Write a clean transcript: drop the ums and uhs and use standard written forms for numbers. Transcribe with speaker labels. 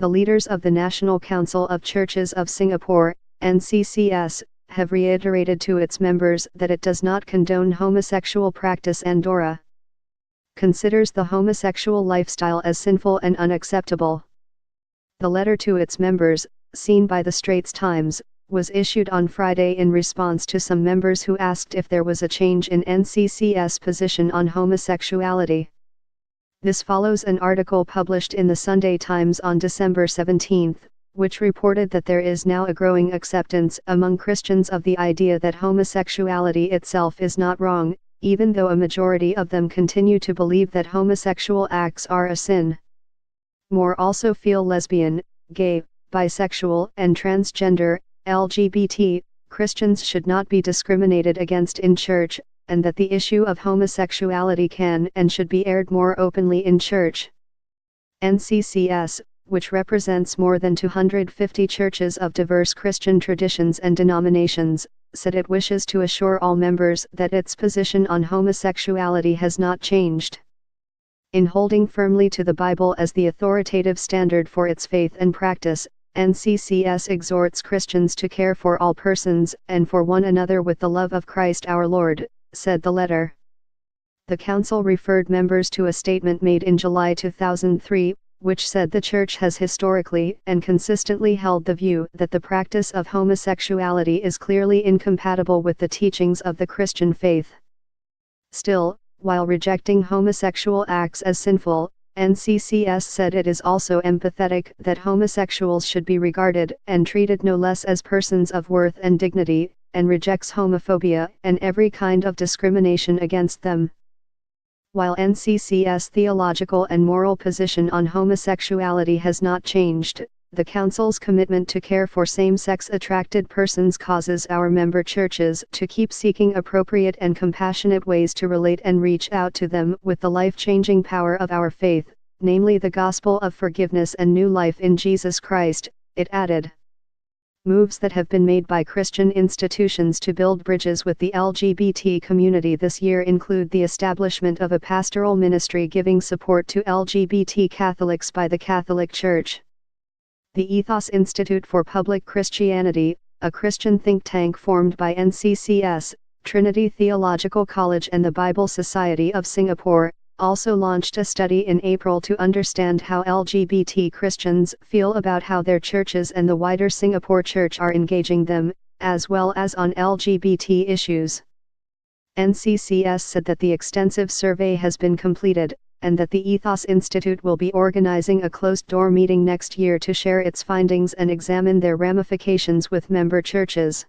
Speaker 1: the leaders of the National Council of Churches of Singapore, NCCS, have reiterated to its members that it does not condone homosexual practice. Andorra considers the homosexual lifestyle as sinful and unacceptable. The letter to its members, seen by the Straits Times, was issued on Friday in response to some members who asked if there was a change in NCCS position on homosexuality. This follows an article published in the Sunday Times on December 17, which reported that there is now a growing acceptance among Christians of the idea that homosexuality itself is not wrong, even though a majority of them continue to believe that homosexual acts are a sin. More also feel lesbian, gay, bisexual, and transgender, LGBT, Christians should not be discriminated against in church, and that the issue of homosexuality can and should be aired more openly in church. NCCS, which represents more than 250 churches of diverse Christian traditions and denominations, said it wishes to assure all members that its position on homosexuality has not changed. In holding firmly to the Bible as the authoritative standard for its faith and practice, NCCS exhorts Christians to care for all persons and for one another with the love of Christ our Lord, said the letter. The Council referred members to a statement made in July 2003, which said the Church has historically and consistently held the view that the practice of homosexuality is clearly incompatible with the teachings of the Christian faith. Still, while rejecting homosexual acts as sinful, NCCS said it is also empathetic that homosexuals should be regarded and treated no less as persons of worth and dignity, and rejects homophobia and every kind of discrimination against them. While NCCS' theological and moral position on homosexuality has not changed, the Council's commitment to care for same-sex attracted persons causes our member churches to keep seeking appropriate and compassionate ways to relate and reach out to them with the life-changing power of our faith, namely the gospel of forgiveness and new life in Jesus Christ, it added. Moves that have been made by Christian institutions to build bridges with the LGBT community this year include the establishment of a pastoral ministry giving support to LGBT Catholics by the Catholic Church. The Ethos Institute for Public Christianity, a Christian think tank formed by NCCS, Trinity Theological College and the Bible Society of Singapore, also launched a study in April to understand how LGBT Christians feel about how their churches and the wider Singapore Church are engaging them, as well as on LGBT issues. NCCS said that the extensive survey has been completed, and that the Ethos Institute will be organizing a closed-door meeting next year to share its findings and examine their ramifications with member churches.